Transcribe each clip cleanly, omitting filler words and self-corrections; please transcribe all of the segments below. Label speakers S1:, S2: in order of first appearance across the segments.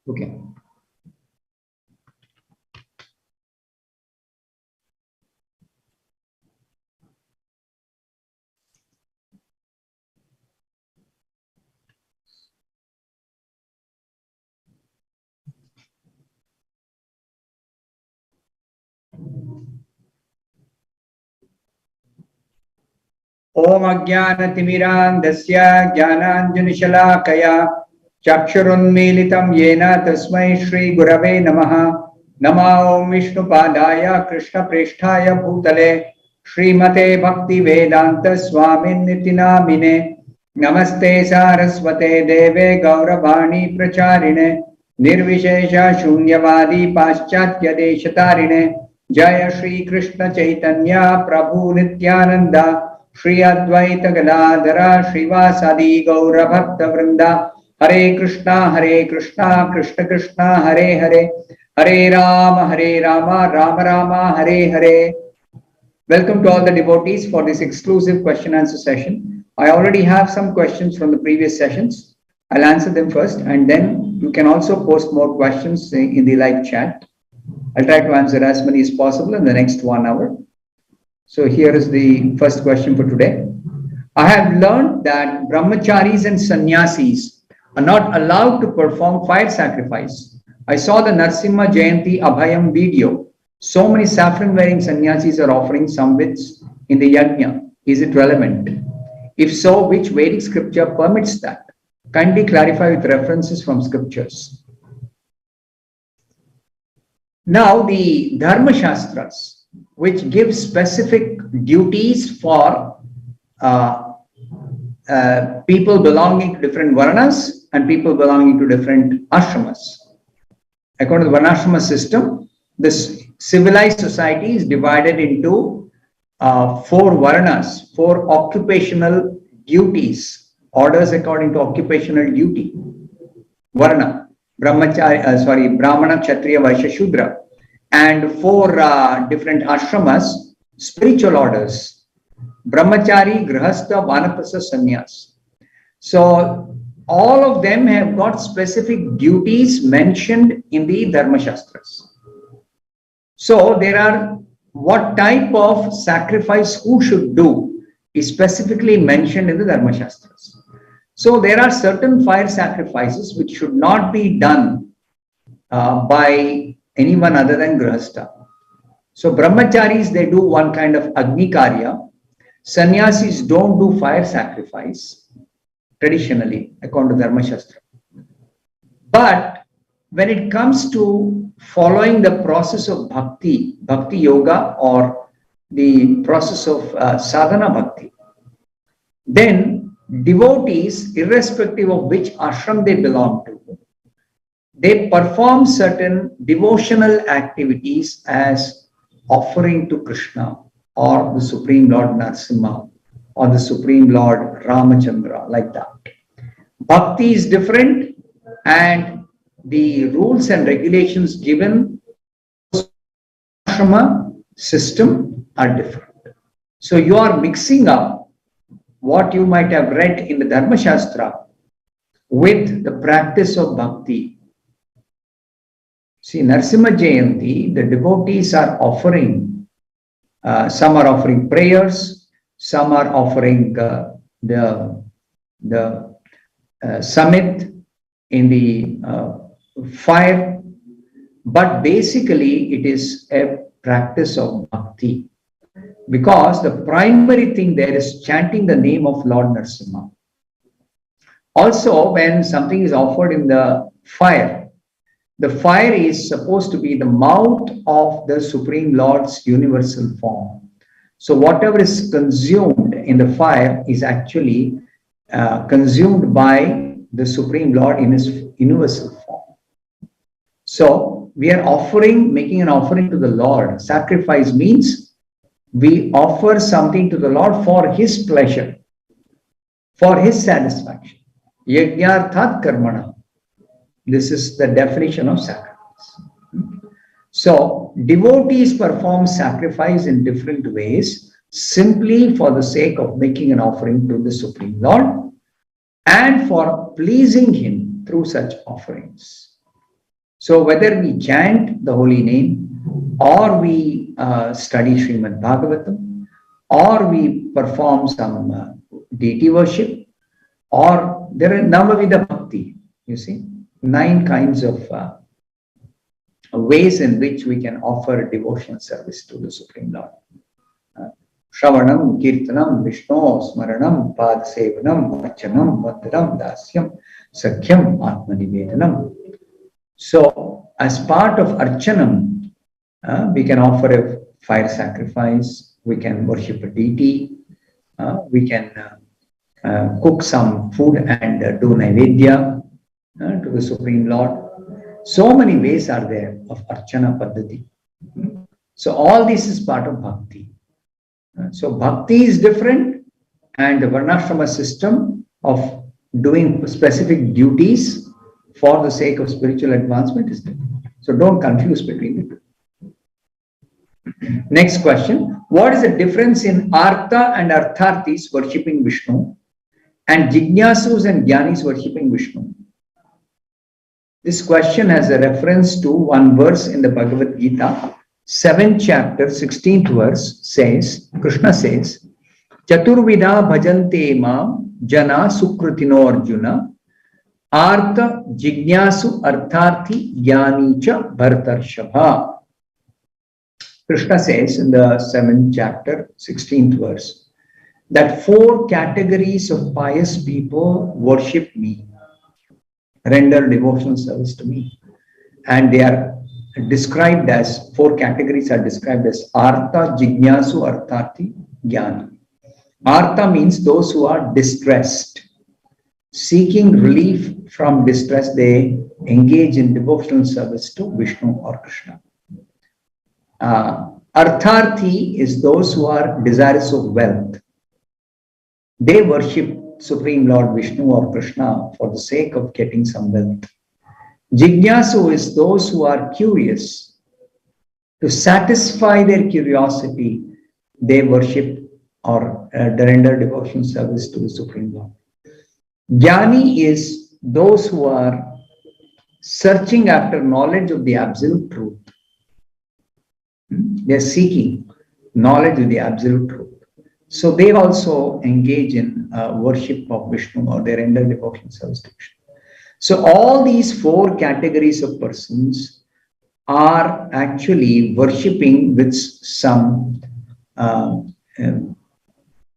S1: Okay. Om Ajnanatimirandasya Jnananjanashalakaya Chakshurunmilitam Yena Tasmai Shri Gurave Namaha Nama Om Vishnupadaya Krishna Presthaya Bhutale Srimate Bhaktivedanta Swamin Nitinamine Namaste Saraswate Deve Gauravani Pracharine Nirvishesha Shunyavadi Paschatya Deshatarine Jaya Shri Krishna Chaitanya Prabhu Nityananda Shri Advaita Gadadhara Srivasadi Gaura Bhakta Vrinda Hare Krishna Krishna Krishna Hare Hare Hare Rama Rama Rama Hare Hare. Welcome to all the devotees for this exclusive question answer session. I already have some questions from the previous sessions. I'll answer them first and then you can also post more questions in the live chat. I'll try to answer as many as possible in the next 1 hour. So here is the first question for today. I have learned that Brahmacharis and Sannyasis are not allowed to perform fire sacrifice. I saw the Narasimha Jayanti Abhayam video. So many saffron wearing Sannyasis are offering samvits in the yajna. Is it relevant? If so, which Vedic scripture permits that? Kindly clarify with references from scriptures. Now the Dharma Shastras, which give specific duties for people belonging to different varnas and people belonging to different ashramas. According to the Varnashrama system, this civilized society is divided into 4 varnas, 4 occupational duties, orders according to occupational duty. Varna, Brahmachari, Brahmana, Kshatriya, Vaishya, Shudra. And 4 different ashramas, spiritual orders, Brahmachari, Grihastha, Vanaprastha, Sannyas. So all of them have got specific duties mentioned in the Dharma Shastras. So there are what type of sacrifice who should do is specifically mentioned in the Dharma Shastras. So there are certain fire sacrifices which should not be done by anyone other than Grihastha. So Brahmacharis, they do one kind of Agni Karya. Sannyasis don't do fire sacrifice traditionally according to Dharma Shastra. But when it comes to following the process of Bhakti Yoga or the process of Sadhana Bhakti, then devotees, irrespective of which ashram they belong to, they perform certain devotional activities as offering to Krishna or the Supreme Lord Narasimha or the Supreme Lord Ramachandra, like that. Bhakti is different and the rules and regulations given ashrama system are different. So you are mixing up what you might have read in the Dharma Shastra with the practice of Bhakti. See, Narasimha Jayanti, the devotees are offering, some are offering prayers, some are offering the summit in the fire, but basically it is a practice of Bhakti because the primary thing there is chanting the name of Lord Narasimha. Also, when something is offered in the fire is supposed to be the mouth of the Supreme Lord's universal form. So whatever is consumed in the fire is actually consumed by the Supreme Lord in his universal form. So we are making an offering to the Lord. Sacrifice means we offer something to the Lord for his pleasure, for his satisfaction. Yajnarthat karmana. This is the definition of sacrifice. So devotees perform sacrifice in different ways simply for the sake of making an offering to the Supreme Lord and for pleasing him through such offerings. So whether we chant the holy name, or we study Srimad Bhagavatam, or we perform some deity worship, or there are Navavida Bhakti, you see, 9 kinds of ways in which we can offer devotional service to the Supreme Lord. Shravanam, Kirtanam, Vishnu, Smaranam, Padasevanam, Archanam, Vandanam, Dasyam, Sakhyam, Atmanivedanam. So, as part of Archanam, we can offer a fire sacrifice, we can worship a deity, we can cook some food and do Naivedya to the Supreme Lord. So many ways are there of Archana Paddhati. So all this is part of Bhakti. So Bhakti is different, and the Varnashrama system of doing specific duties for the sake of spiritual advancement is different. So don't confuse between the two. Next question. What is the difference in Artha and Artharthis worshipping Vishnu and Jignasus and Jnanis worshipping Vishnu? This question has a reference to one verse in the Bhagavad Gita, 7th chapter, 16th verse says, Krishna says, Chaturvidha bhajante mam jana sukrutino arjuna artha jignasu artharthi jnani cha bhartarshabha. Krishna says in the 7th chapter, 16th verse, that 4 categories of pious people worship me, render devotional service to me. And they are described as, 4 categories are described as Artha, Jignasu, Artharthi, Jnani. Artha means those who are distressed. Seeking relief from distress, they engage in devotional service to Vishnu or Krishna. Artharthi is those who are desirous of wealth. They worship Supreme Lord Vishnu or Krishna for the sake of getting some wealth. Jignasu is those who are curious. To satisfy their curiosity, they worship or render devotional service to the Supreme Lord. Jnani is those who are searching after knowledge of the absolute truth. They are seeking knowledge of the absolute truth. So they also engage in worship of Vishnu, or they render devotional service to Vishnu. So all these 4 categories of persons are actually worshipping with some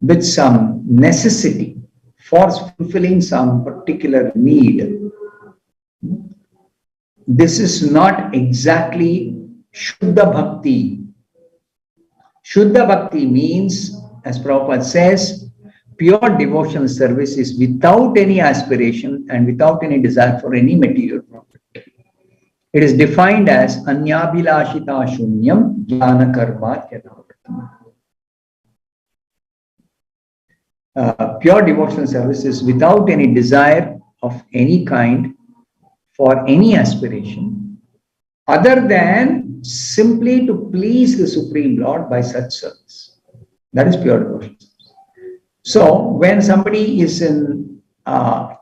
S1: necessity for fulfilling some particular need. This is not exactly Shuddha Bhakti. Shuddha Bhakti means, as Prabhupada says, pure devotional service is without any aspiration and without any desire for any material profit. It is defined as Anyabhilashita Shunyam Jnana Karma Yadavatam. Pure devotional service is without any desire of any kind for any aspiration other than simply to please the Supreme Lord by such service. That is pure devotional service. So when somebody is in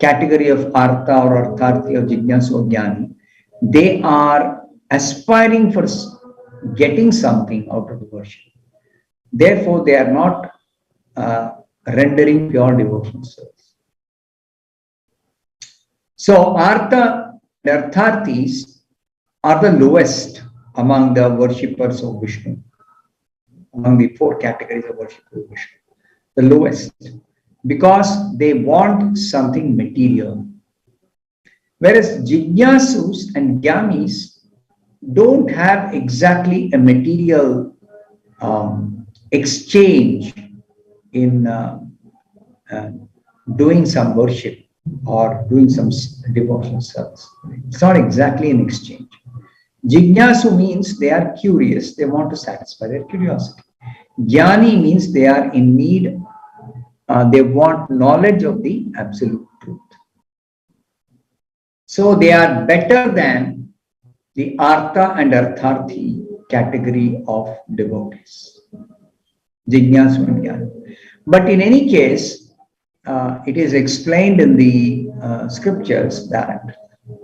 S1: category of Artha or Artharthi or Jignasu or Jnani, they are aspiring for getting something out of the worship. Therefore, they are not rendering pure devotional service. So Artha and Artharthis are the lowest among the worshippers of Vishnu, among the 4 categories of worshippers of Vishnu. The lowest, because they want something material. Whereas Jignasus and Jnanis don't have exactly a material exchange in doing some worship or doing some devotional service. It's not exactly an exchange. Jignasu means they are curious, they want to satisfy their curiosity. Jnani means they are in need, they want knowledge of the absolute truth. So they are better than the Artha and Artharthi category of devotees, Jignasu and Jnani. But in any case, it is explained in the scriptures that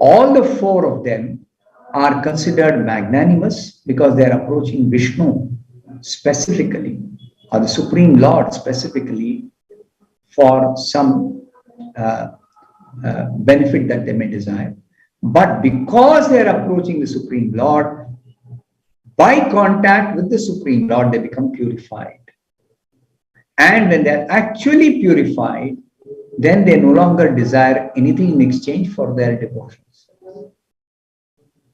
S1: all the 4 of them are considered magnanimous because they are approaching Vishnu specifically, or the Supreme Lord specifically, for some benefit that they may desire. But because they are approaching the Supreme Lord, by contact with the Supreme Lord, they become purified. And when they are actually purified, then they no longer desire anything in exchange for their devotions.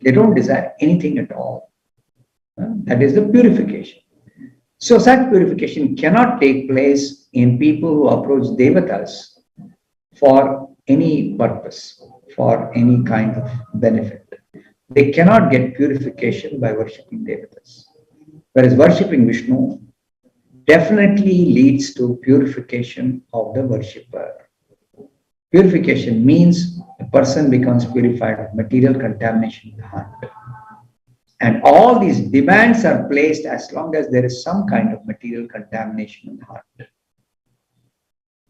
S1: They don't desire anything at all. That is the purification. So such purification cannot take place in people who approach devatas for any purpose, for any kind of benefit. They cannot get purification by worshipping devatas. Whereas worshipping Vishnu definitely leads to purification of the worshipper. Purification means a person becomes purified of material contamination in the heart. And all these demands are placed as long as there is some kind of material contamination in the heart.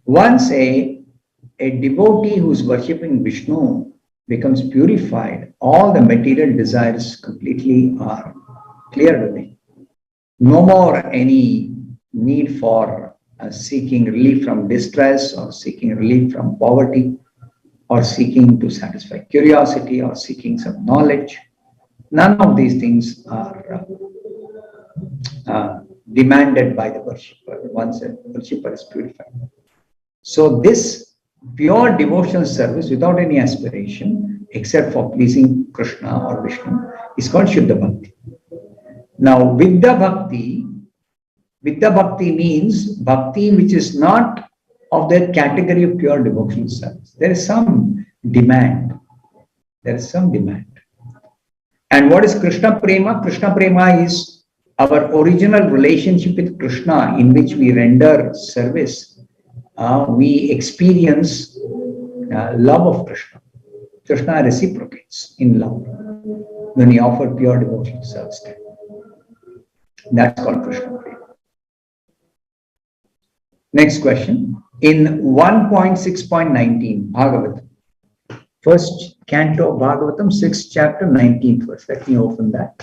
S1: Once a devotee who is worshipping Vishnu becomes purified, all the material desires completely are cleared away. No more any need for seeking relief from distress, or seeking relief from poverty, or seeking to satisfy curiosity, or seeking some knowledge. None of these things are demanded by the worshipper once a worshipper is purified. So this pure devotional service without any aspiration except for pleasing Krishna or Vishnu is called Shuddha Bhakti. Now Vidha Bhakti means Bhakti which is not of the category of pure devotional service. There is some demand. There is some demand. And what is Krishna Prema? Krishna Prema is our original relationship with Krishna in which we render service. We experience love of Krishna. Krishna reciprocates in love when we offer pure devotional service to him. That's called Krishna Prema. Next question. In 1.6.19, Bhagavatam, first canto of Bhagavatam, 6th chapter, 19th verse. Let me open that.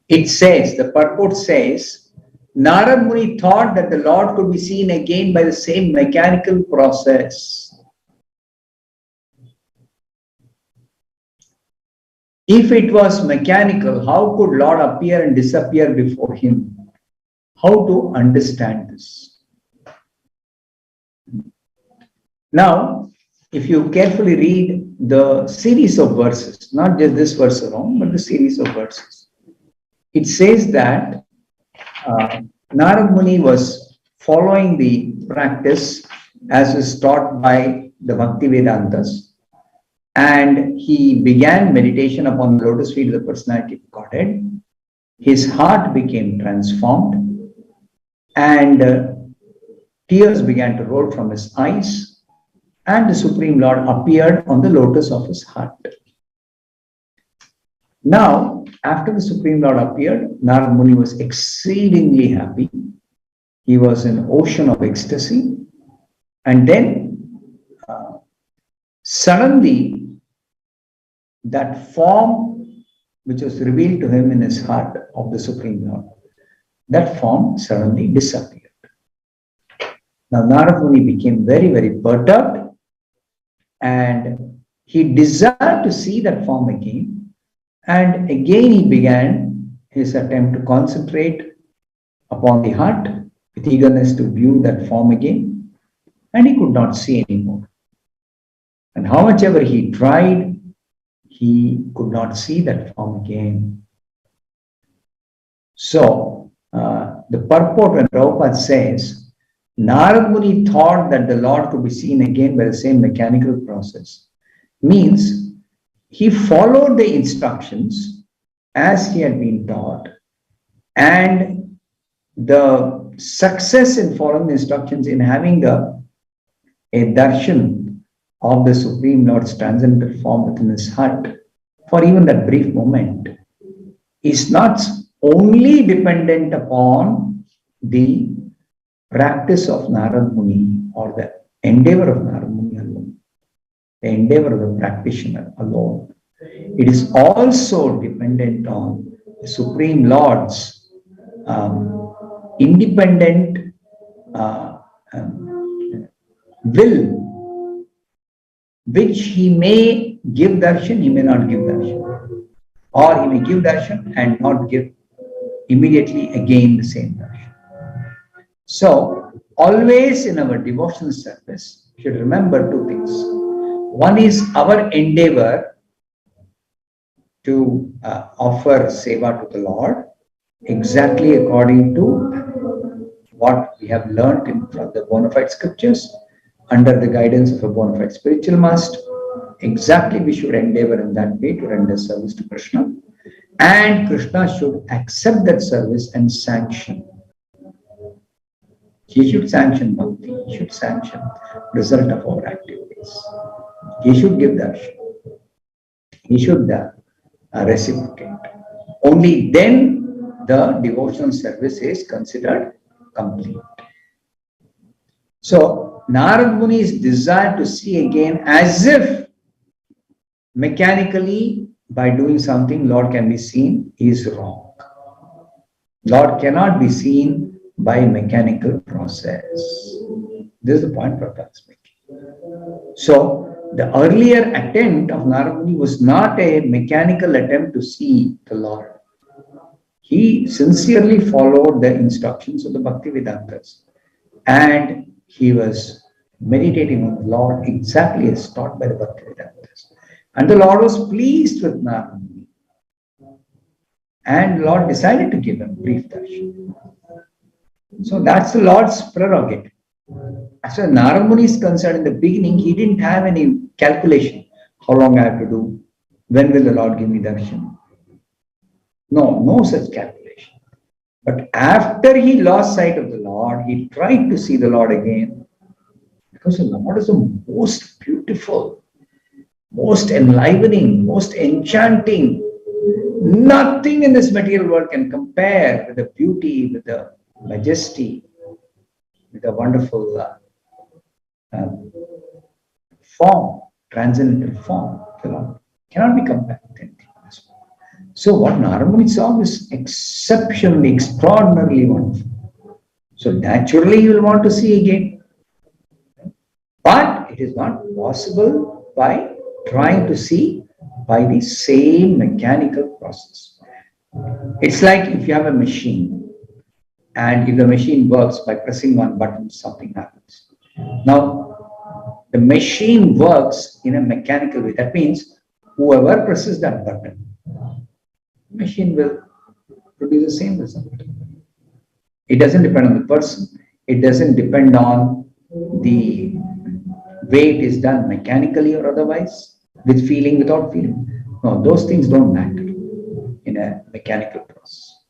S1: It says, the purport says, Narad Muni thought that the Lord could be seen again by the same mechanical process. If it was mechanical, how could Lord appear and disappear before him? How to understand this? Now, if you carefully read the series of verses, not just this verse alone, but the series of verses, it says that Narad Muni was following the practice as is taught by the Bhaktivedantas, and he began meditation upon the lotus feet of the personality of Godhead. His heart became transformed, and tears began to roll from his eyes, and the Supreme Lord appeared on the lotus of his heart. Now, after the Supreme Lord appeared, Narad Muni was exceedingly happy. He was in an ocean of ecstasy. And then, suddenly, that form which was revealed to him in his heart of the Supreme Lord, that form suddenly disappeared. Now, Narad Muni became very, very perturbed, and he desired to see that form again. And again he began his attempt to concentrate upon the heart with eagerness to view that form again, and he could not see anymore. And how much ever he tried, he could not see that form again. So, the purport when Prabhupada says, Narad Muni thought that the Lord could be seen again by the same mechanical process, means he followed the instructions as he had been taught, and the success in following the instructions, in having a darshan of the Supreme Lord's transcendental form within his heart for even that brief moment, is not only dependent upon the practice of Narad Muni or the endeavor of Narad Muni alone, the endeavor of the practitioner alone. It is also dependent on the Supreme Lord's independent will, which he may give darshan, he may not give darshan, or he may give darshan and not give immediately again the same darshan. So, always in our devotional service, you should remember two things. One is our endeavor to offer seva to the Lord exactly according to what we have learnt from the bona fide scriptures under the guidance of a bona fide spiritual master. Exactly we should endeavor in that way to render service to Krishna, and Krishna should accept that service and sanction. He should sanction bhakti, he should sanction result of our activities. He should give darshan. He should reciprocate. Only then the devotional service is considered complete. So, Narad Muni's desire to see again as if mechanically by doing something Lord can be seen is wrong. Lord cannot be seen by mechanical process. This is the point Prabhupada is making. So, the earlier attempt of Narad Muni was not a mechanical attempt to see the Lord. He sincerely followed the instructions of the Bhaktivedantas, and he was meditating on the Lord exactly as taught by the Bhaktivedantas. And the Lord was pleased with Narad Muni. And the Lord decided to give him brief darshan. So that's the Lord's prerogative. As far as Narad Muni is concerned, in the beginning, he didn't have any calculation. How long I have to do? When will the Lord give me darshan? No such calculation. But after he lost sight of the Lord, he tried to see the Lord again. Because the Lord is the most beautiful, most enlivening, most enchanting. Nothing in this material world can compare with the beauty, with the majesty, with the wonderful form, transcendental form of the Lord. Cannot be compared with anything else. So what Narad Muni saw is exceptionally, extraordinarily wonderful. So naturally you will want to see again. But it is not possible by trying to see by the same mechanical process. It's like if you have a machine, and if the machine works by pressing one button, something happens. Now, the machine works in a mechanical way. That means whoever presses that button, the machine will produce the same result. It doesn't depend on the person. It doesn't depend on the way it is done mechanically or otherwise, with feeling, without feeling. No, those things don't matter in a mechanical process.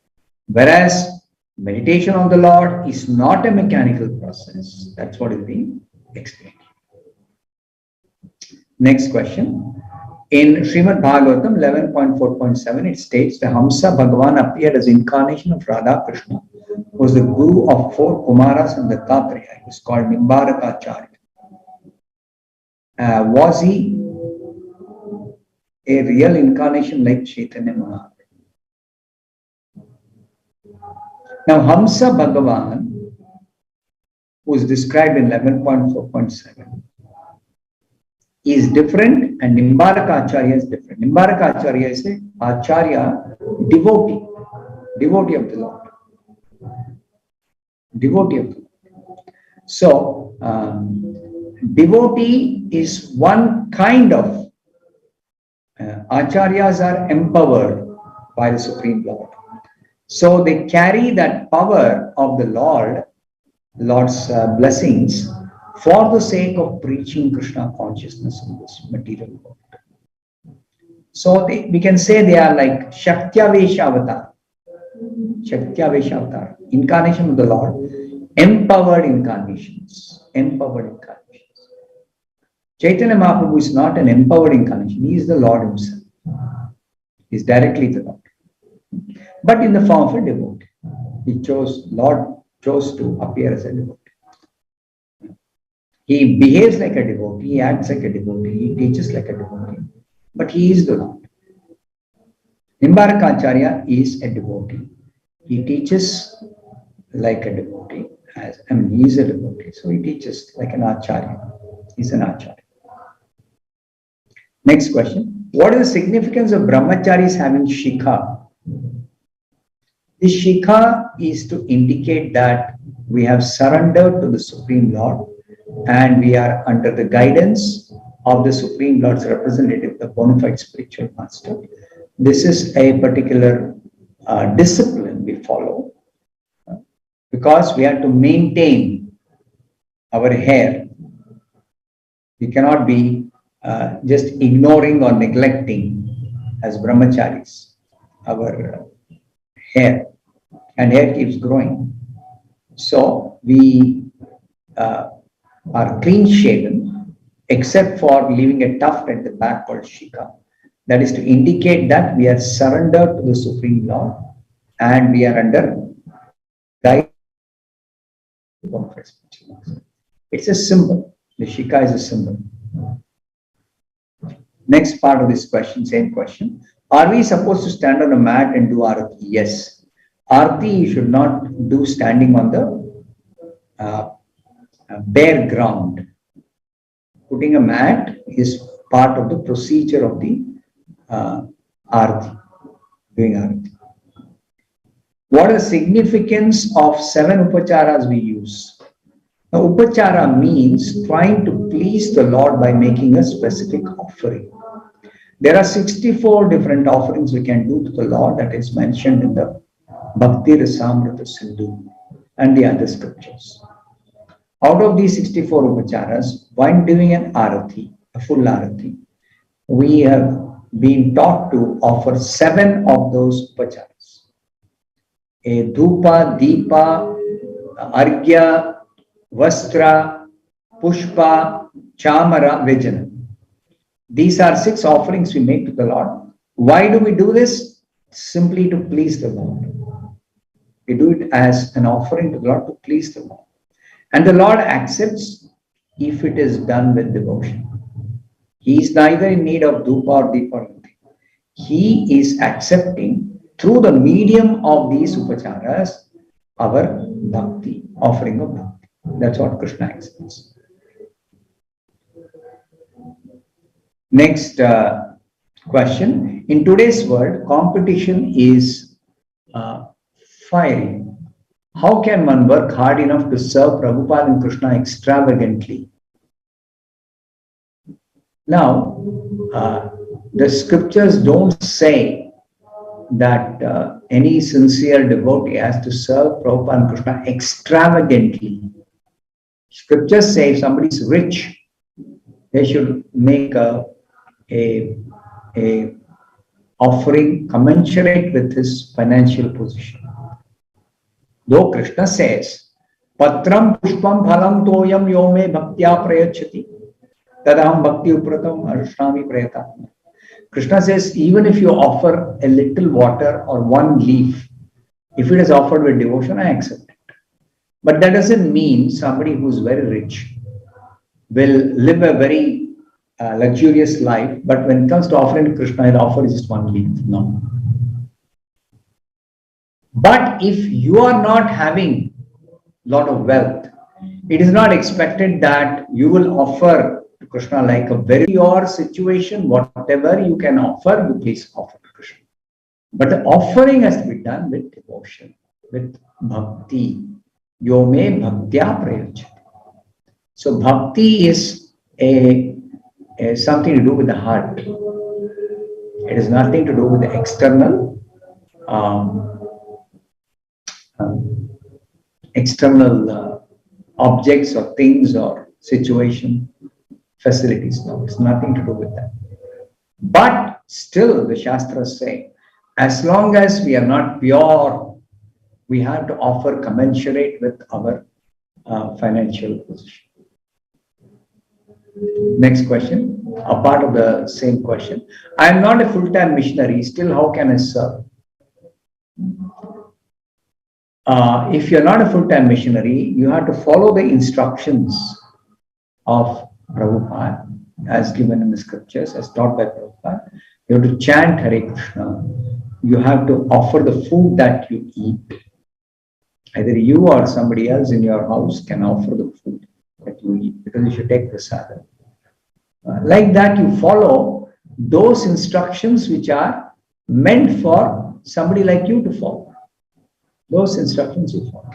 S1: Whereas meditation on the Lord is not a mechanical process. That's what is being explained. Next question. In Srimad Bhagavatam 11.4.7, it states the Hamsa Bhagavan appeared as incarnation of Radha Krishna, who was the guru of 4 Kumaras and the Tatraya. He was called Nimbarakacharya. Was he a real incarnation like Chaitanya Mahaprabhu? Now, Hamsa Bhagavan, who is described in 11.4.7, is different, and Nimbarakacharya is different. Nimbarakacharya is a Acharya, devotee of the Lord. Devotee of the Lord. So, devotee is one kind of Acharyas are empowered by the Supreme Lord. So they carry that power of the Lord's blessings for the sake of preaching Krishna consciousness in this material world. So we can say they are like Shaktya-Vesha Avatar. Shaktya-Vesha Avatar, incarnation of the Lord, empowered incarnations. Chaitanya Mahaprabhu is not an empowered incarnation. He is the Lord himself. He is directly the Lord. but in the form of a devotee. Lord chose to appear as a devotee. He behaves like a devotee, he acts like a devotee, he teaches like a devotee, but he is the Lord. Nimbarakacharya is a devotee. He teaches like a devotee. He is a devotee, so he teaches like an acharya. He's an acharya. Next question. What is the significance of brahmacharis having shikha? This shikha is to indicate that we have surrendered to the Supreme Lord and we are under the guidance of the Supreme Lord's representative, the bona fide spiritual master. This is a particular discipline we follow because we have to maintain our hair. We cannot be just ignoring or neglecting as brahmacharis our hair, and hair keeps growing. So we are clean shaven except for leaving a tuft at the back called Shikha. That is to indicate that we are surrendered to the Supreme Lord and we are under guidance. It's a symbol. The Shikha is a symbol. Next part of this question, same question. Are we supposed to stand on a mat and do arati? Yes. Arati you should not do standing on the bare ground. Putting a mat is part of the procedure of the arati, doing arati. What is the significance of 7 upacharas we use? Now, upachara means trying to please the Lord by making a specific offering. There are 64 different offerings we can do to the Lord that is mentioned in the Bhakti Rasamrita Sindhu and the other scriptures. Out of these 64 upacharas, when doing an arati, a full arati, we have been taught to offer 7 of those upacharas. A dhupa, deepa, argya, vastra, pushpa, chamara, vijana. These are 6 offerings we make to the Lord. Why do we do this? Simply to please the Lord. We do it as an offering to the Lord to please the Lord. And the Lord accepts if it is done with devotion. He is neither in need of dhupa or deepa or anything. He is accepting through the medium of these upacharas our bhakti, offering of bhakti. That's what Krishna accepts. Next question. In today's world, competition is fiery. How can one work hard enough to serve Prabhupada and Krishna extravagantly? Now, the scriptures don't say that any sincere devotee has to serve Prabhupada and Krishna extravagantly. Scriptures say if somebody is rich, they should make a offering commensurate with his financial position. Though Krishna says, Patram pushpam phalam toyam yome bhaktya prayachati tadaham bhakti upratam arashrami prayata. Krishna says, even if you offer a little water or one leaf, if it is offered with devotion, I accept it. But that doesn't mean somebody who's very rich will live a very luxurious life, but when it comes to offering to Krishna, he'll offer just one leaf. No. But if you are not having a lot of wealth, it is not expected that you will offer to Krishna like a very pure situation. Whatever you can offer, you please offer to Krishna. But the offering has to be done with devotion, with bhakti. Yome bhaktya prayachati. So bhakti is something to do with the heart. It has nothing to do with the external objects or things or situation, facilities. No, it's nothing to do with that. But still, the Shastras say, as long as we are not pure, we have to offer commensurate with our financial position. Next question, a part of the same question. I am not a full-time missionary, still how can I serve? if you're not a full-time missionary, you have to follow the instructions of Prabhupada as given in the scriptures, as taught by Prabhupada. You have to chant Hare Krishna. You have to offer the food that you eat. Either you or somebody else in your house can offer the food that you eat, because you should take prasadam. Like that, you follow those instructions which are meant for somebody like you to follow. Those instructions you follow.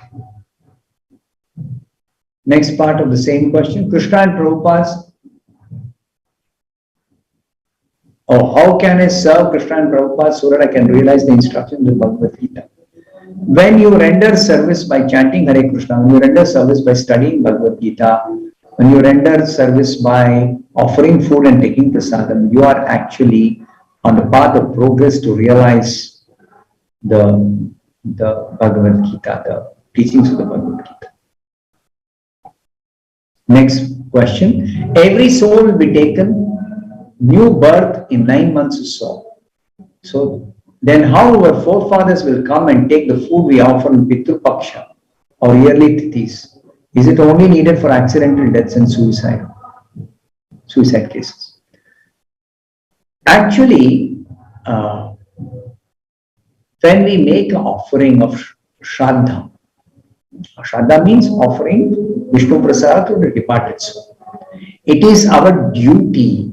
S1: Next part of the same question, Krishna and Prabhupada's. How can I serve Krishna and Prabhupada so that I can realize the instructions of Bhagavad Gita? When you render service by chanting Hare Krishna, when you render service by studying Bhagavad Gita, when you render service by offering food and taking prasadam, you are actually on the path of progress to realize the Bhagavad Gita, the teachings of the Bhagavad Gita. Next question. Every soul will be taken new birth in 9 months or so. So then how our forefathers will come and take the food we offer in pitru, paksha or yearly tithis? Is it only needed for accidental deaths and suicide cases? Actually, when we make an offering of Shraddha, Shraddha means offering Vishnu Prasad to the departed soul. It is our duty.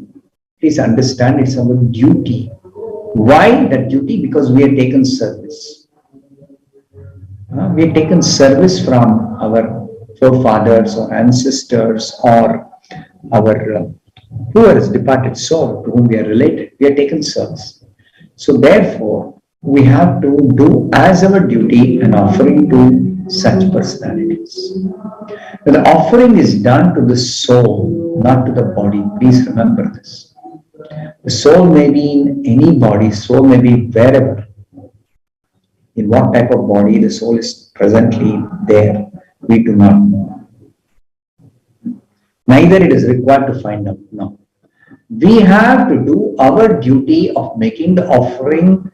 S1: Please understand, it's our duty. Why that duty? Because we have taken service. We have taken service from our forefathers or ancestors or our whoever is departed soul to whom we are related. We have taken service. So therefore, we have to do as our duty an offering to such personalities. But the offering is done to the soul, not to the body. Please remember this. The soul may be in any body, soul may be wherever. In what type of body the soul is presently there, we do not know. Neither it is required to find out. No. We have to do our duty of making the offering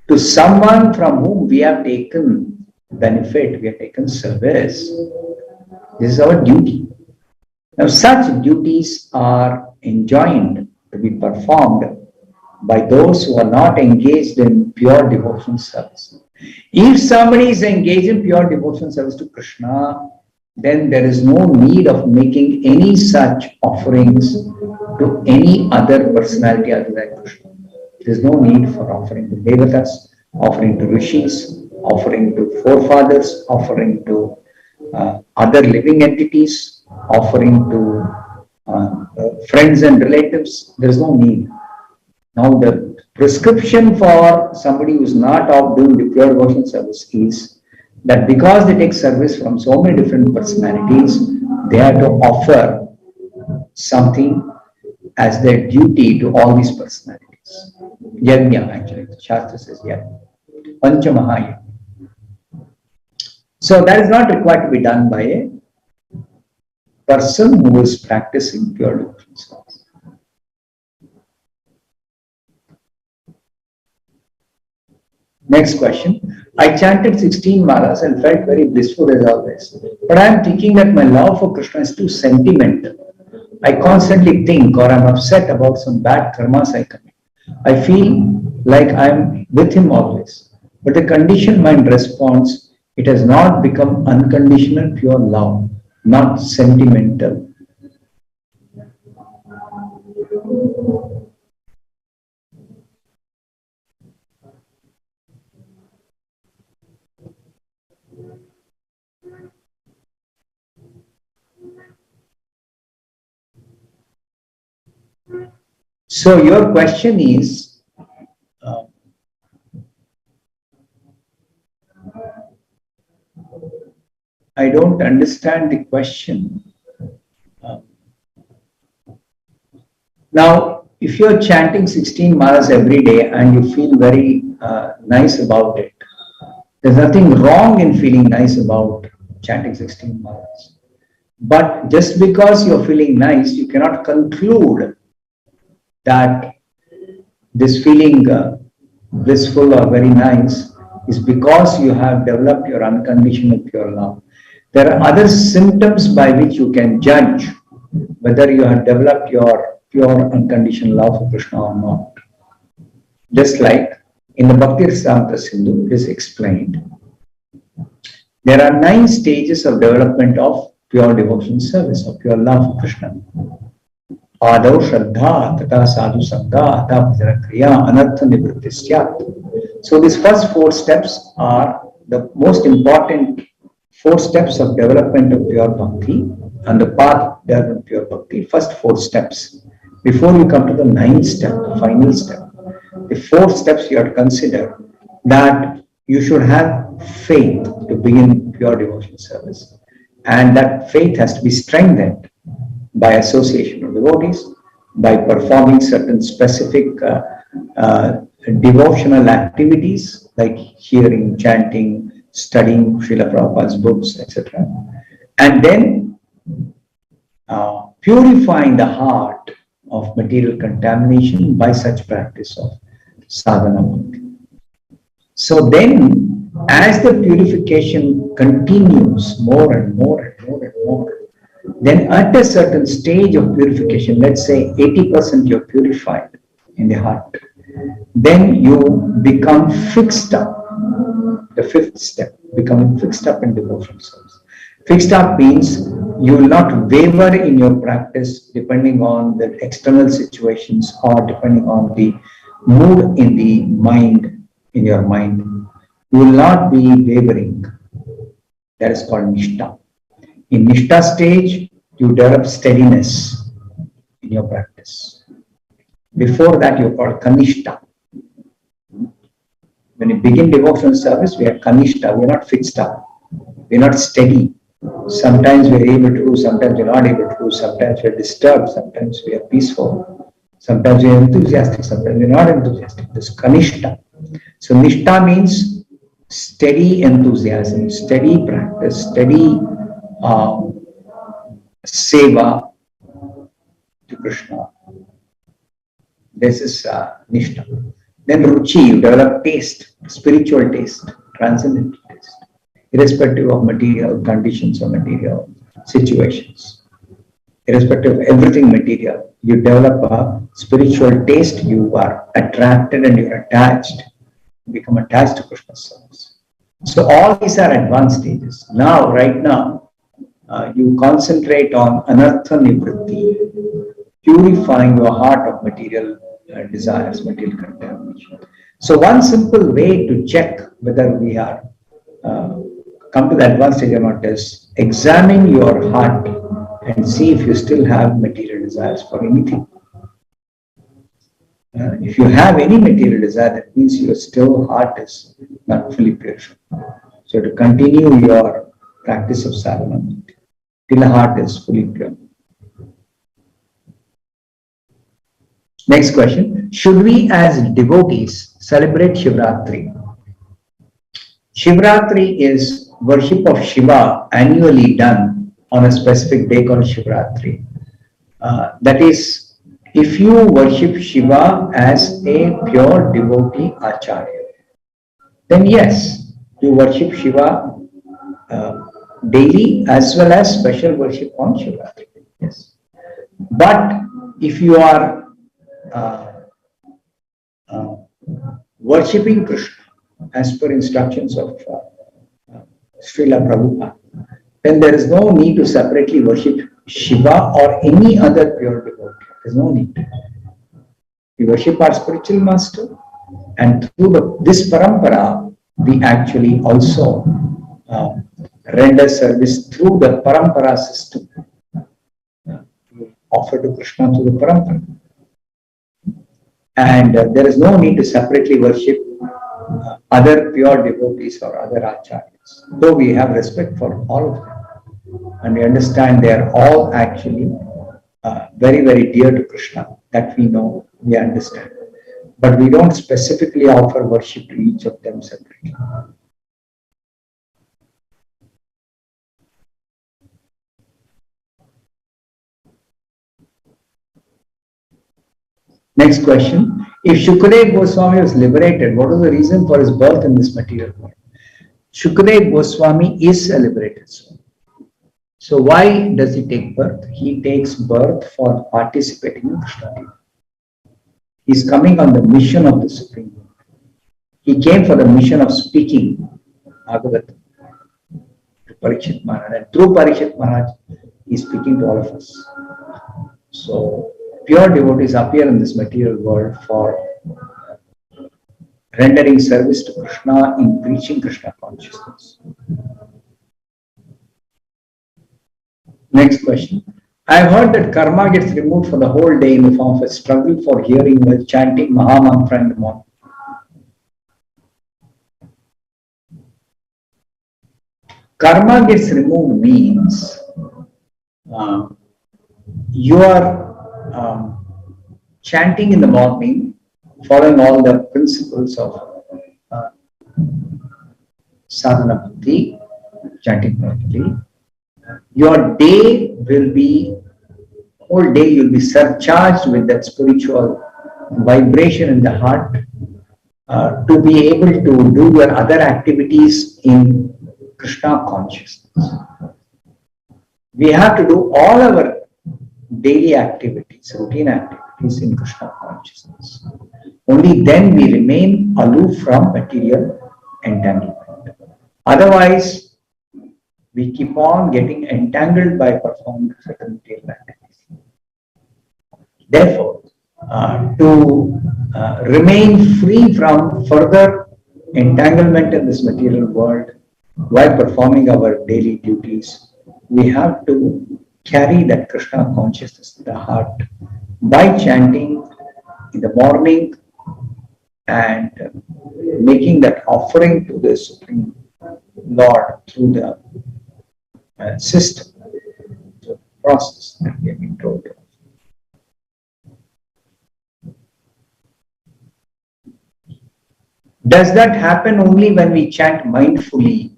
S1: to someone from whom we have taken benefit, we have taken service. This is our duty. Now, such duties are enjoined to be performed by those who are not engaged in pure devotional service. If somebody is engaged in pure devotional service to Krishna, then there is no need of making any such offerings to any other personality other than Krishna. There is no need for offering to devatas, offering to rishis, offering to forefathers, offering to other living entities, offering to friends and relatives. There is no need. Now the prescription for somebody who is not out doing the pure devotional service is that because they take service from so many different personalities, they have to offer something as their duty to all these personalities. Yajna, actually, the Shastra says yajna. Panchamahayajna. So that is not required to be done by a person who is practicing pure devotional service. Next question. I chanted 16 malas and felt very blissful as always. But I am thinking that my love for Krishna is too sentimental. I constantly think or I am upset about some bad karmas I commit. I feel like I am with him always. But the conditioned mind responds, it has not become unconditional pure love, not sentimental. So your question is, I don't understand the question. Now, if you're chanting 16 malas every day and you feel very nice about it, there's nothing wrong in feeling nice about chanting 16 malas. But just because you're feeling nice, you cannot conclude that this feeling blissful or very nice is because you have developed your unconditional pure love. There are other symptoms by which you can judge whether you have developed your pure unconditional love for Krishna or not. Just like in the Bhakti Rasamrita Sindhu, it is explained. There are 9 stages of development of pure devotion service, of pure love for Krishna. Adav Shraddha, Tata Sadhu Sangha, Ata Kriya, Anartha Nivrittisyat. So these first 4 steps are the most important 4 steps of development of pure bhakti and the path of development of pure bhakti. First 4 steps. Before you come to the 9th step, the final step, the 4 steps you have to consider that you should have faith to begin pure devotion service. And that faith has to be strengthened by association of devotees, by performing certain specific devotional activities like hearing, chanting, studying Srila Prabhupada's books, etc. And then purifying the heart of material contamination by such practice of sadhana bhakti. So then, as the purification continues more and more and more and more, then at a certain stage of purification, let's say 80% you're purified in the heart, then you become fixed up. The 5th step, becoming fixed up in devotional service. Fixed up means you will not waver in your practice depending on the external situations or depending on the mood in the mind, in your mind. You will not be wavering. That is called Nishtha. In Nishtha stage, you develop steadiness in your practice. Before that, you are called Kanishta. When you begin devotional service, we are Kanishta, we are not fixed up. We are not steady. Sometimes we are able to do, sometimes we are not able to do, sometimes we are disturbed, sometimes we are peaceful, sometimes we are enthusiastic, sometimes we are not enthusiastic. This is Kanishta. So Nishtha means steady enthusiasm, steady practice, steady seva to Krishna. This is Nishtha. Then Ruchi, you develop taste, spiritual taste, transcendental taste, irrespective of material conditions or material situations. Irrespective of everything material, you develop a spiritual taste, you are attracted and you are attached, you become attached to Krishna's service. So all these are advanced stages. Now, right now, you concentrate on anartha nivritti, purifying your heart of material desires, material contamination. So one simple way to check whether we are come to the advanced stage or not is examine your heart and see if you still have material desires for anything. If you have any material desire, that means your still heart is not fully purified. So to continue your practice of sadhana till the heart is fully pure. Next question. Should we as devotees celebrate Shivaratri? Shivaratri is worship of Shiva annually done on a specific day called Shivaratri. That is, if you worship Shiva as a pure devotee acharya, then yes, you worship Shiva daily as well as special worship on Shivaratri. Yes. But if you are worshipping Krishna as per instructions of Srila Prabhupada, then there is no need to separately worship Shiva or any other pure devotee. There is no need. We worship our spiritual master, and through this parampara, we actually also render service through the parampara system. We offer to Krishna through the parampara. And there is no need to separately worship other pure devotees or other acharyas, though we have respect for all of them. And we understand they are all actually very, very dear to Krishna. That we know, we understand. But we don't specifically offer worship to each of them separately. Next question. If Shukadev Goswami was liberated, what was the reason for his birth in this material world? Shukadev Goswami is a liberated soul. So why does he take birth? He takes birth for participating in Krishna. He is coming on the mission of the Supreme Lord. He came for the mission of speaking Bhagavatam to Parikshit Maharaj. And through Parikshit Maharaj, he is speaking to all of us. So pure devotees appear in this material world for rendering service to Krishna in preaching Krishna consciousness. Next question. I have heard that karma gets removed for the whole day in the form of a struggle for hearing while chanting Maha Mantra in the morning. Karma gets removed means you are chanting in the morning, following all the principles of sadhana bhakti, chanting properly. Your day will be, whole day you'll be surcharged with that spiritual vibration in the heart to be able to do your other activities in Krishna consciousness. We have to do all our daily activities, routine activities in Krishna consciousness. Only then we remain aloof from material entanglement. Otherwise, we keep on getting entangled by performing certain material activities. Therefore, to remain free from further entanglement in this material world while performing our daily duties, we have to carry that Krishna consciousness in the heart by chanting in the morning and making that offering to the Supreme Lord through the system, the process that we have been told of. Does that happen only when we chant mindfully?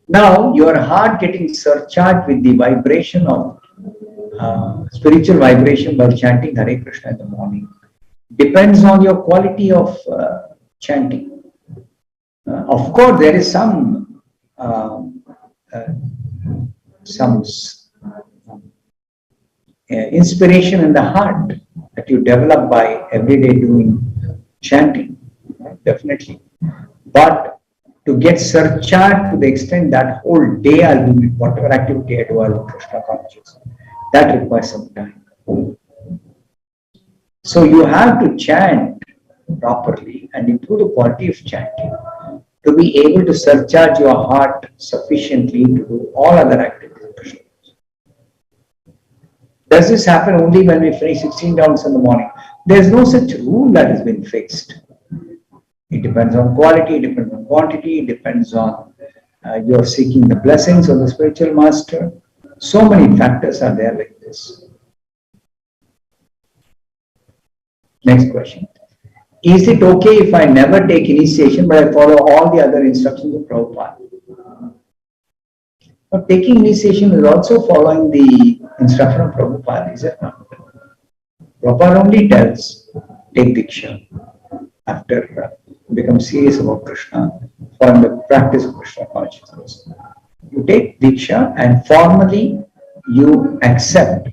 S1: Now, your heart getting surcharged with the vibration of spiritual vibration while chanting Hare Krishna in the morning depends on your quality of chanting. Of course, there is some inspiration in the heart that you develop by every day doing chanting, definitely. But to get surcharged to the extent that whole day I'll do whatever activity I do, I'll be Krishna conscious. That requires some time. So you have to chant properly and improve the quality of chanting to be able to surcharge your heart sufficiently to do all other activities. Does this happen only when we finish 16 rounds in the morning? There is no such rule that has been fixed. It depends on quality, it depends on quantity, it depends on you're seeking the blessings of the spiritual master. So many factors are there like this. Next question. Is it okay if I never take initiation but I follow all the other instructions of Prabhupada? But taking initiation is also following the instruction of Prabhupada, is it not? Prabhupada only tells, take Diksha after become serious about Krishna, for the practice of Krishna consciousness. You take Diksha and formally you accept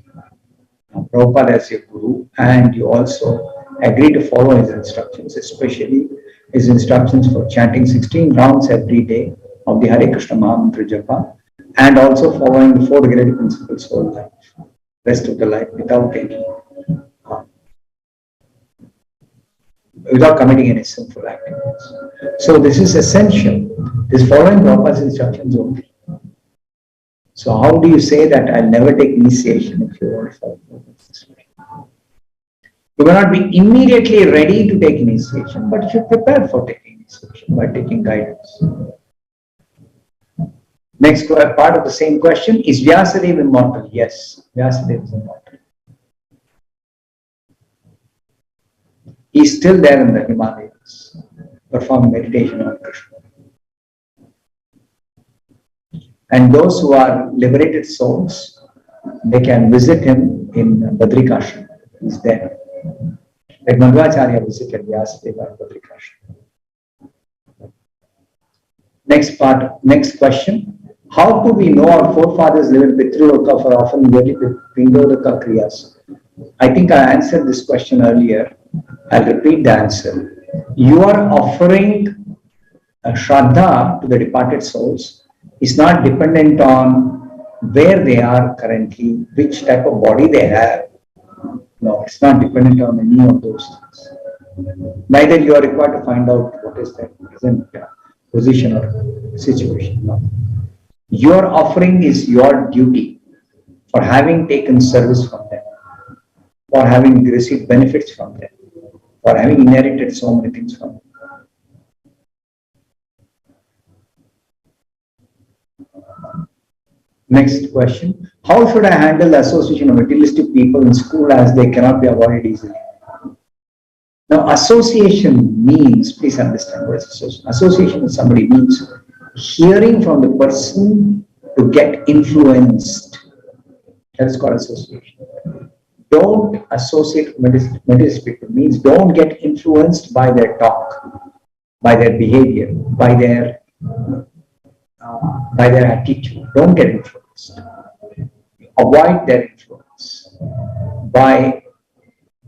S1: Prabhupada as your Guru, and you also agree to follow his instructions, especially his instructions for chanting 16 rounds every day of the Hare Krishna Mahamantra Japa, and also following the 4 regulative principles whole life, rest of the life, without committing any sinful activities. So this is essential. This following Prabhupada's instructions only. So how do you say that I'll never take initiation if you want to follow this way? You may not be immediately ready to take initiation, but you should prepare for taking initiation by taking guidance. Next part of the same question, is Vyasadeva immortal? Yes, Vyasadeva is immortal. He is still there in the Himalayas, performing meditation on Krishna. And those who are liberated souls, they can visit him in Badrikashram. He's there. Like Madhvacharya visited Vyasadeva in Badrikashram. Next question. How do we know our forefathers live in pitru for often yearly pindodaka kriyas? I think I answered this question earlier. I'll repeat the answer. You are offering a Shraddha to the departed souls. It's not dependent on where they are currently, which type of body they have. No, it's not dependent on any of those things. Neither you are required to find out what is their present position or situation. No. Your offering is your duty for having taken service from them, for having received benefits from them, for having inherited so many things from them. Next question. How should I handle the association of materialistic people in school as they cannot be avoided easily? Now, association means, please understand what is association. Association with somebody means hearing from the person to get influenced. That is called association. Don't associate with materialistic people means don't get influenced by their talk, by their behavior, by their attitude. Don't get influenced. Avoid their influence by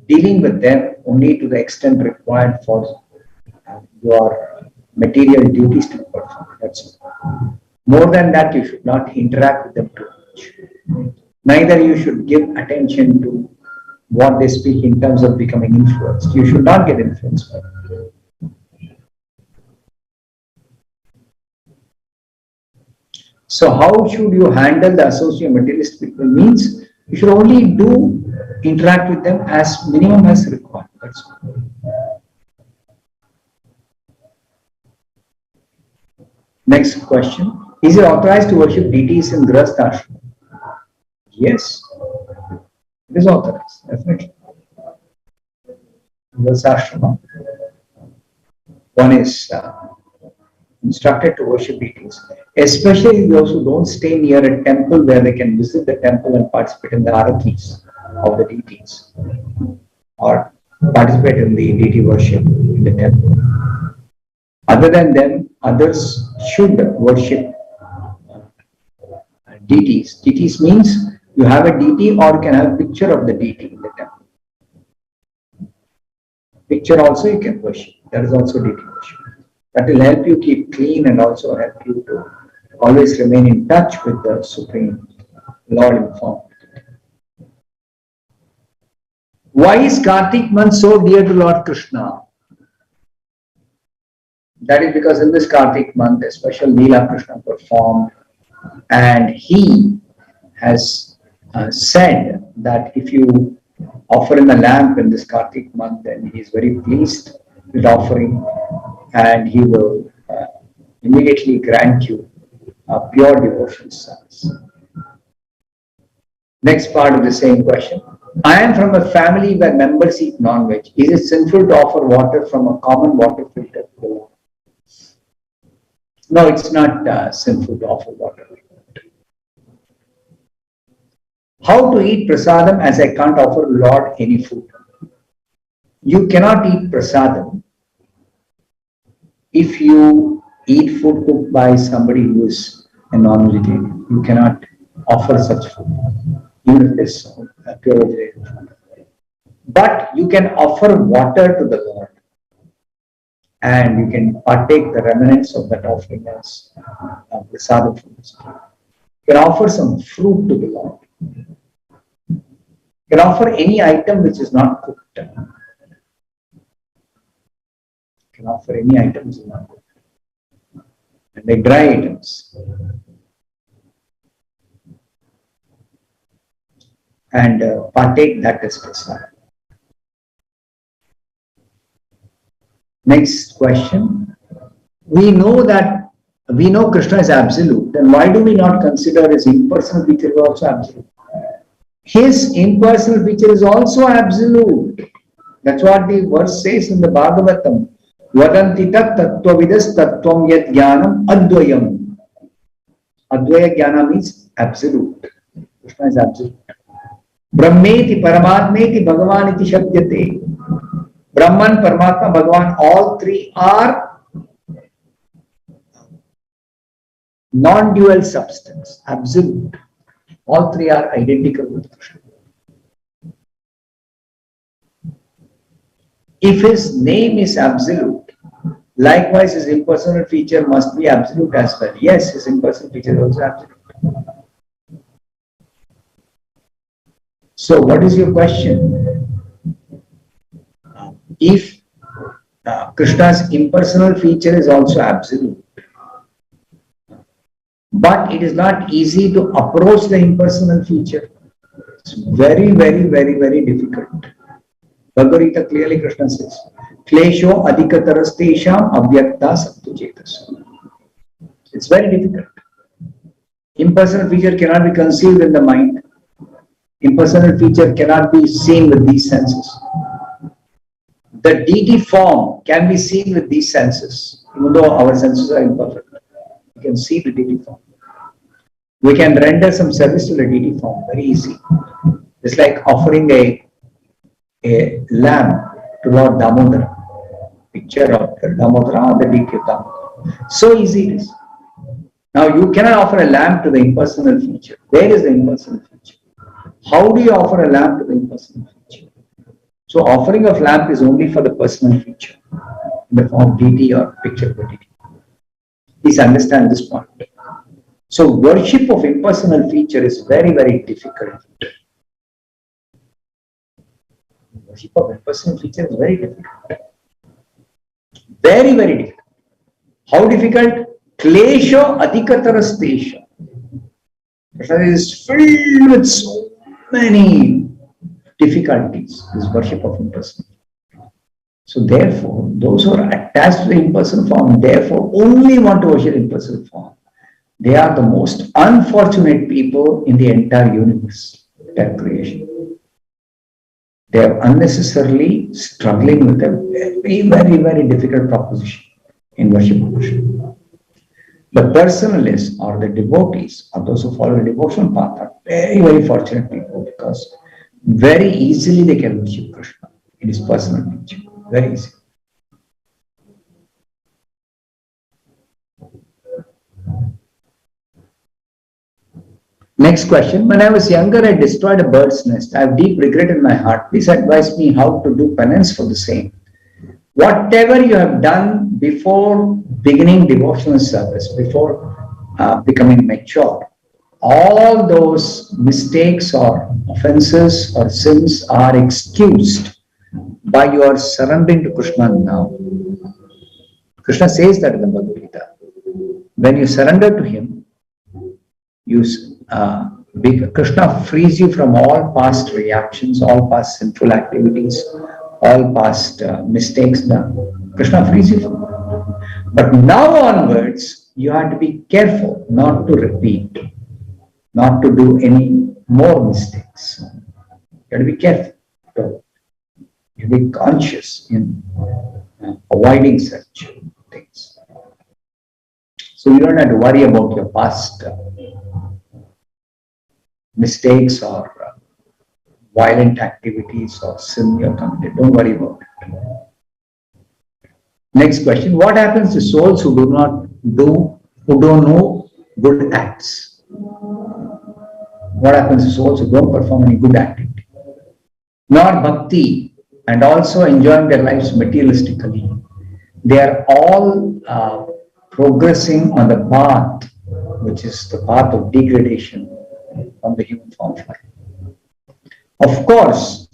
S1: dealing with them only to the extent required for your material duties to perform. That's all. More than that, you should not interact with them too much. Neither you should give attention to what they speak in terms of becoming influenced. You should not get influenced by them. So how should you handle the association of materialist people? Means you should only interact with them as minimum as required. That's all. Next question. Is it authorized to worship deities in Grihasthas? Yes. It is authorized, definitely. Grihasthas. One is instructed to worship deities, especially those who don't stay near a temple where they can visit the temple and participate in the aratis of the deities or participate in the deity worship in the temple. Other than them, others should worship deities. Deities means you have a deity or you can have a picture of the deity in the temple. Picture also you can worship. That is also deity worship. That will help you keep clean and also help you to always remain in touch with the Supreme Lord in form. Why is Karthik month so dear to Lord Krishna? That is because in this Karthik month, a special Leela Krishna performed, and he has said that if you offer him a lamp in this Karthik month, then he is very pleased with offering, and he will immediately grant you pure devotion service. Next part of the same question. I am from a family where members eat non-veg. Is it sinful to offer water from a common water filter to the Lord? No, it's not sinful to offer water. How to eat prasadam as I can't offer Lord any food? You cannot eat prasadam if you eat food cooked by somebody who is a non-vegetarian. You cannot offer such food, even if it is pure vegetarian. But you can offer water to the Lord, and you can partake the remnants of that offering as prasadam from the Lord. You can offer some fruit to the Lord. You can offer any item which is not cooked. You can offer any item which is not cooked. And like dry items. And partake that as prasadam. Next question. We know Krishna is absolute, then why do we not consider his impersonal feature also absolute? His impersonal feature is also absolute. That's what the verse says in the Bhagavatam. Vadanti tat tattvavidas tattvam yad jnanam advayam. Advaya jnana means absolute. Krishna is absolute. Brahmeti Paramatmeti Bhagavaniti Shabdyate. Brahman, Paramatma, Bhagavan, all three are non-dual substance, absolute. All three are identical with Krishna. If his name is absolute, likewise his impersonal feature must be absolute as well. Yes, his impersonal feature is also absolute. So what is your question? If Krishna's impersonal feature is also absolute, but it is not easy to approach the impersonal feature. It's very, very, very, very difficult. Bhagavad Gita clearly Krishna says, Klesho adhikatarastesham avyakta saptuchetas. It's very difficult. Impersonal feature cannot be conceived in the mind. Impersonal feature cannot be seen with these senses. The deity form can be seen with these senses, even though our senses are imperfect. We can see the deity form. We can render some service to the deity form very easy. It's like offering a lamb to Lord Damodara. Picture of the Damodara or the deity of Damodara. So easy it is. Now you cannot offer a lamb to the impersonal feature. Where is the impersonal feature? How do you offer a lamb to the impersonal feature? So offering of lamp is only for the personal feature in the form of deity or picture of the deity. Please understand this point. So worship of impersonal feature is very, very difficult. Worship of impersonal feature is very difficult. Very, very difficult. How difficult? Klesho adhikatarastesha. Krishna is filled with so many difficulties, this worship of impersonal. So therefore, those who are attached to the impersonal form, therefore only want to worship impersonal form, they are the most unfortunate people in the entire universe, entire creation. They are unnecessarily struggling with a very, very, very difficult proposition in worship of Krishna. The personalists or the devotees or those who follow the devotional path are very, very fortunate people because very easily they can worship Krishna in his personal nature. Very easy. Next question. When I was younger, I destroyed a bird's nest. I have deep regret in my heart. Please advise me how to do penance for the same. Whatever you have done before beginning devotional service, before becoming mature, all those mistakes or offenses or sins are excused by your surrendering to Krishna now. Krishna says that in the Bhagavad Gita. When you surrender to him, Krishna frees you from all past reactions, all past sinful activities, all past mistakes done. Krishna frees you from them. But now onwards, you have to be careful not to repeat, not to do any more mistakes. You have to be careful. You have to be conscious in avoiding such things. So you don't have to worry about your past mistakes or violent activities or sin you have committed. Don't worry about it. Next question. What happens to souls who don't know good acts? What happens to souls who don't perform any good activity? Nor bhakti, and also enjoying their lives materialistically. They are all progressing on the path, which is the path of degradation from the human form of life. Of course,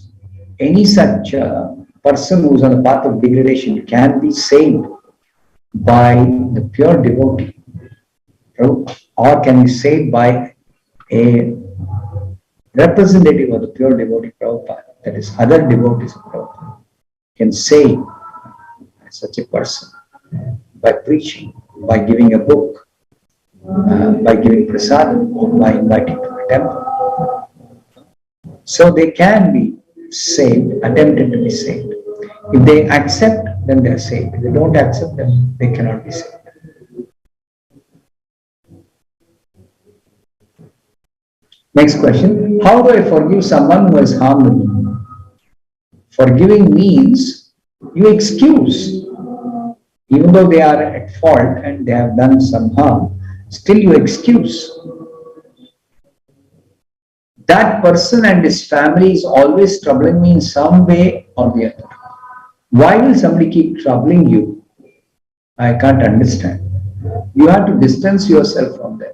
S1: any such person who is on the path of degradation can be saved by the pure devotee, or can be saved by a representative of the pure devotee Prabhupada, that is, other devotees of Prabhupada, can save such a person by preaching, by giving a book, by giving prasadam, or by inviting to a temple. So they can be saved, attempted to be saved. If they accept, then they are saved. If they don't accept, then they cannot be saved. Next question. How do I forgive someone who has harmed me? Forgiving means you excuse. Even though they are at fault and they have done some harm, still you excuse. That person and his family is always troubling me in some way or the other. Why will somebody keep troubling you? I can't understand. You have to distance yourself from them.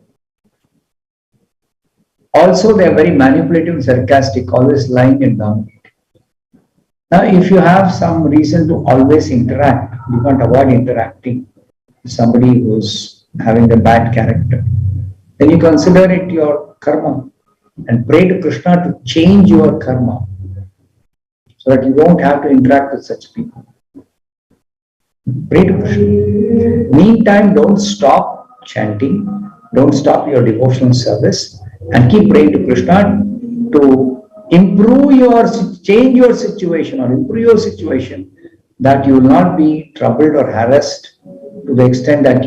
S1: Also, they are very manipulative and sarcastic, always lying and dominating. Now, if you have some reason to always interact, you can't avoid interacting with somebody who's having a bad character, then you consider it your karma and pray to Krishna to change your karma so that you won't have to interact with such people. Pray to Krishna. Meantime, don't stop chanting, don't stop your devotional service, and keep praying to Krishna to change your situation or improve your situation, that you will not be troubled or harassed to the extent that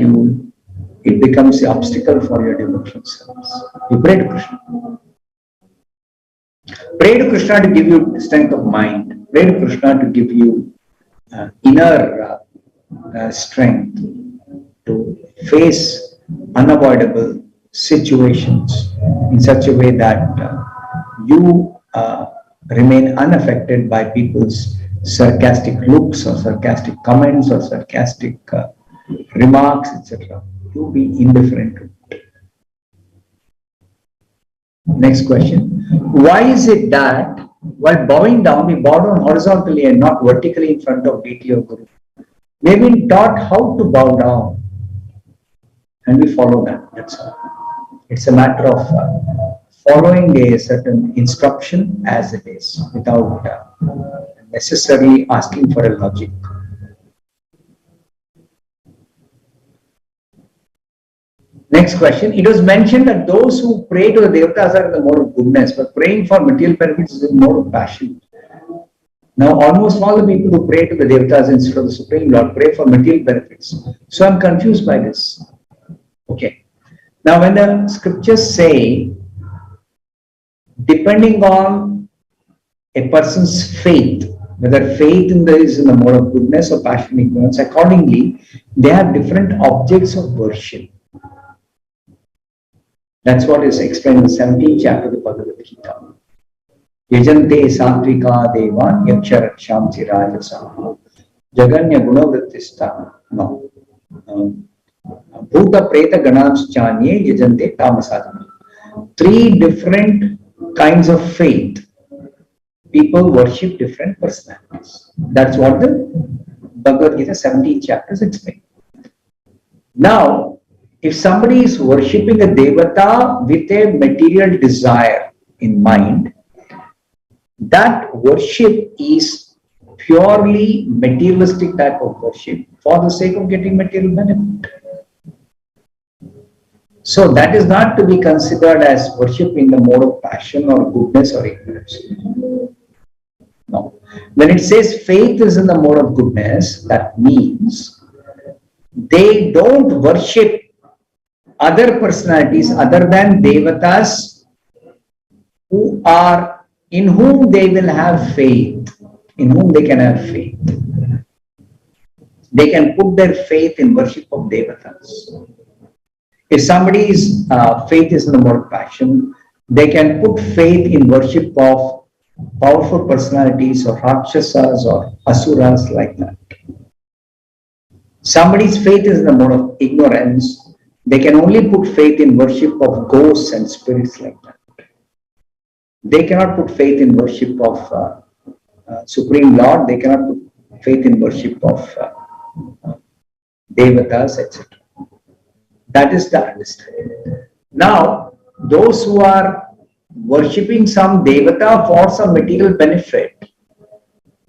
S1: it becomes the obstacle for your devotional service. You pray to Krishna. Pray to Krishna to give you strength of mind. Pray to Krishna to give you inner strength to face unavoidable situations in such a way that you remain unaffected by people's sarcastic looks or sarcastic comments or sarcastic remarks, etc. You be indifferent to it. Next question. Why is it that while bowing down, we bow down horizontally and not vertically in front of deity or Guru? We have been taught how to bow down and we follow that. That's all. It's a matter of following a certain instruction as it is without necessarily asking for a logic. Next question. It was mentioned that those who pray to the devatas are in the mode of goodness, but praying for material benefits is in the mode of passion. Now, almost all the people who pray to the devatas instead of the Supreme Lord pray for material benefits. So I'm confused by this. Okay. Now, when the scriptures say, depending on a person's faith, whether faith is in the mode of goodness or passion ignorance, accordingly, they have different objects of worship. That's what is explained in the 17th chapter of the Bhagavatam. Yajante satvika devan yakshara shamsi rajasaha jaganya gunavrittista no bhuta preta ganams chanye yajante tamasadana. Three different kinds of faith. People worship different personalities. That's what the Bhagavad Gita 17th chapter is explaining. Now, if somebody is worshipping a devata with a material desire in mind, that worship is purely materialistic type of worship for the sake of getting material benefit. So that is not to be considered as worship in the mode of passion or goodness or ignorance. No. When it says faith is in the mode of goodness, that means they don't worship other personalities other than devatas in whom they will have faith, in whom they can have faith. They can put their faith in worship of devatas. If somebody's faith is in the mode of passion, they can put faith in worship of powerful personalities or rakshasas or asuras like that. Somebody's faith is in the mode of ignorance. They can only put faith in worship of ghosts and spirits like that. They cannot put faith in worship of Supreme Lord. They cannot put faith in worship of devatas, etc. That is the understanding. Now, those who are worshipping some devata for some material benefit,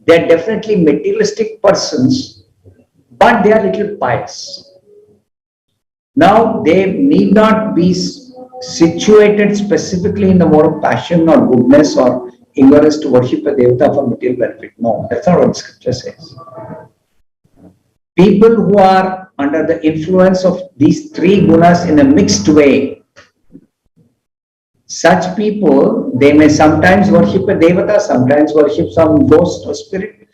S1: they are definitely materialistic persons, but they are little pious. Now, they need not be situated specifically in the mode of passion or goodness or ignorance to worship a devata for material benefit. No, that's not what scripture says. People who are under the influence of these three gunas in a mixed way, Such people, they may sometimes worship a devata, sometimes worship some ghost or spirit,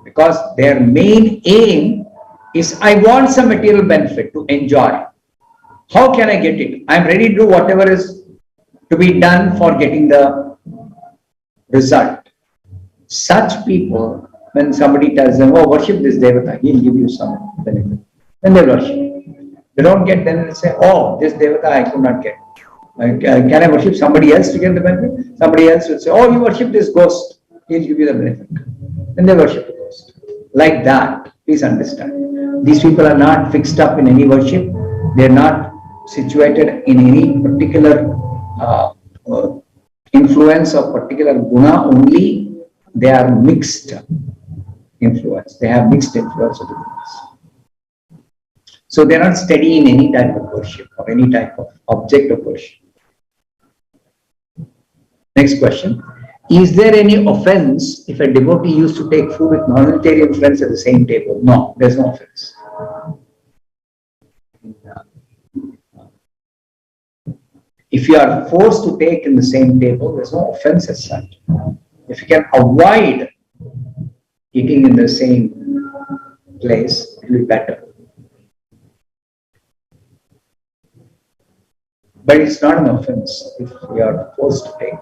S1: because their main aim is, I want some material benefit to enjoy. How can I get it? I'm ready to do whatever is to be done for getting the result. Such people, when somebody tells them, oh, worship this devata, he'll give you some benefit. Then they worship. They don't get, then they say, oh, this devata I could not get. Can I worship somebody else to get the benefit? Somebody else will say, oh, you worship this ghost, he'll give you the benefit. Then they worship the ghost. Like that, please understand. These people are not fixed up in any worship. They are not situated in any particular influence or particular guna only. They are mixed influence. They have mixed influence of the gunas. So they are not steady in any type of worship or any type of object of worship. Next question. Is there any offense if a devotee used to take food with non-vegetarian friends at the same table? No, there's no offense. If you are forced to take in the same table, there's no offense as such. If you can avoid eating in the same place, it will be better. But it's not an offense if you are forced to take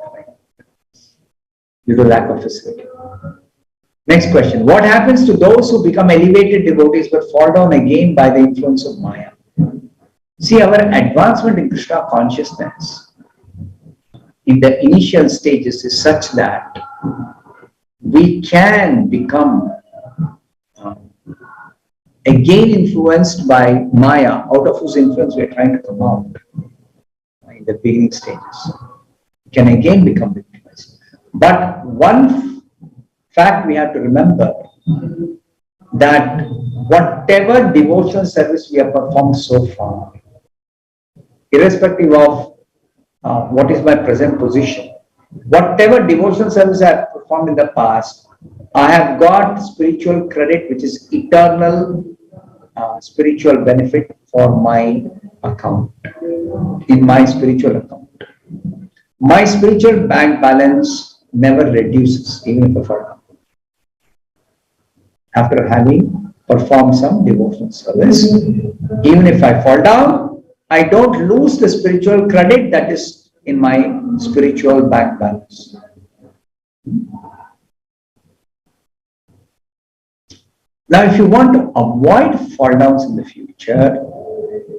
S1: due to lack of facility. Next question. What happens to those who become elevated devotees but fall down again by the influence of Maya? See, our advancement in Krishna consciousness in the initial stages is such that we can become again influenced by Maya, out of whose influence we are trying to come out in the beginning stages. We can again become victimized. But one fact we have to remember, that whatever devotional service we have performed so far, irrespective of what is my present position, whatever devotional service I have performed in the past, I have got spiritual credit, which is eternal spiritual benefit for my account, in my spiritual account. My spiritual bank balance never reduces, even if I fall down, after having performed some devotional service. Even if I fall down, I don't lose the spiritual credit that is in my spiritual bank balance. Now, if you want to avoid fall downs in the future,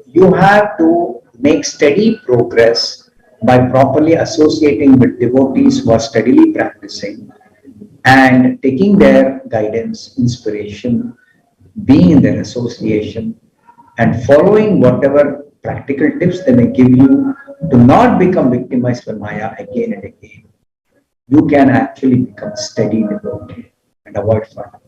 S1: you have to make steady progress by properly associating with devotees who are steadily practicing and taking their guidance, inspiration, being in their association, and following whatever practical tips they may give you to not become victimized by Maya again and again. You can actually become steady devotee and avoid fall down.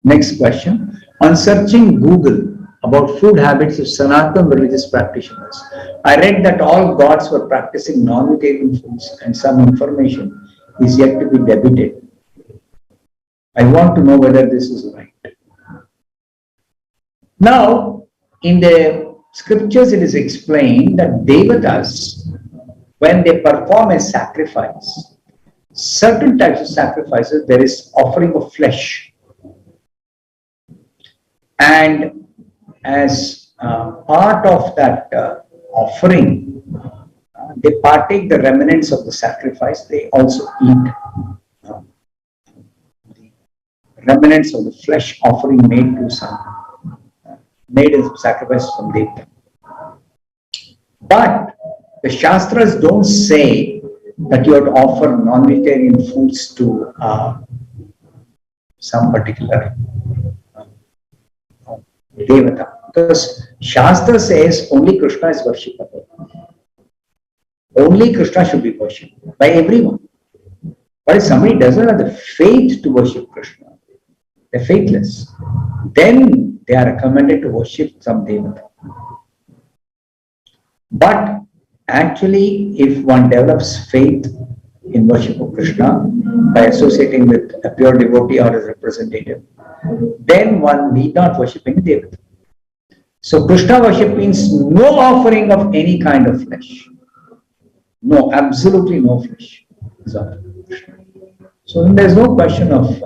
S1: Next question. On searching Google about food habits of Sanatana religious practitioners, I read that all gods were practicing non-vegetarian foods and some information is yet to be debited. I want to know whether this is right. Now, in the scriptures it is explained that devatas, when they perform a sacrifice, certain types of sacrifices, there is offering of flesh. And as part of that offering, they partake the remnants of the sacrifice. They also eat the remnants of the flesh offering made to some, made as sacrifice from Devata. But the Shastras don't say that you have to offer non-vegetarian foods to some particular Devata, because Shastra says only Krishna is worshipable. Only Krishna should be worshipped by everyone. But if somebody doesn't have the faith to worship Krishna, they're faithless, then they are recommended to worship some Devata. But actually, if one develops faith in worship of Krishna by associating with a pure devotee or a representative, then one need not worship any Devata. So Krishna worship means no offering of any kind of flesh. No, absolutely no flesh. So there's no question of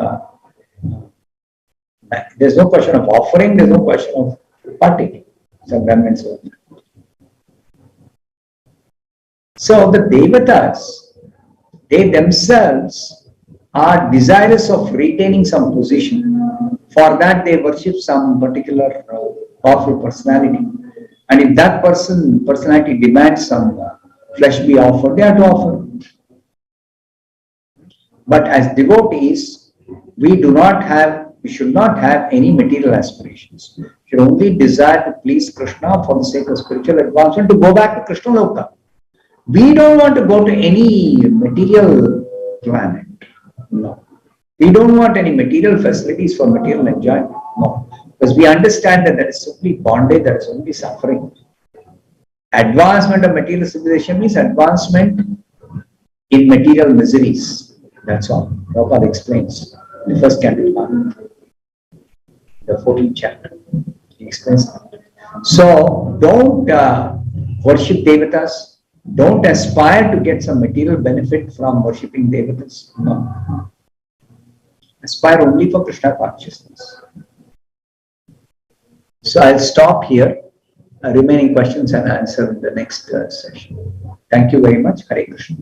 S1: offering, there's no question of partaking. So the devatas, they themselves are desirous of retaining some position. For that they worship some particular powerful personality. And if that personality demands some flesh be offered, they have to offer. But as devotees, we should not have any material aspirations. We should only desire to please Krishna for the sake of spiritual advancement, to go back to Krishna Loka. We don't want to go to any material planet. No. We don't want any material facilities for material enjoyment. No. Because we understand that is only bondage, that is only suffering. Advancement of material civilization means advancement in material miseries. That's all. Prabhupada explains in the first canto, the 14th chapter. He explains that. So don't worship devatas. Don't aspire to get some material benefit from worshipping devatas. No. Aspire only for Krishna consciousness. So I'll stop here. Remaining questions and answer in the next session. Thank you very much. Hare Krishna.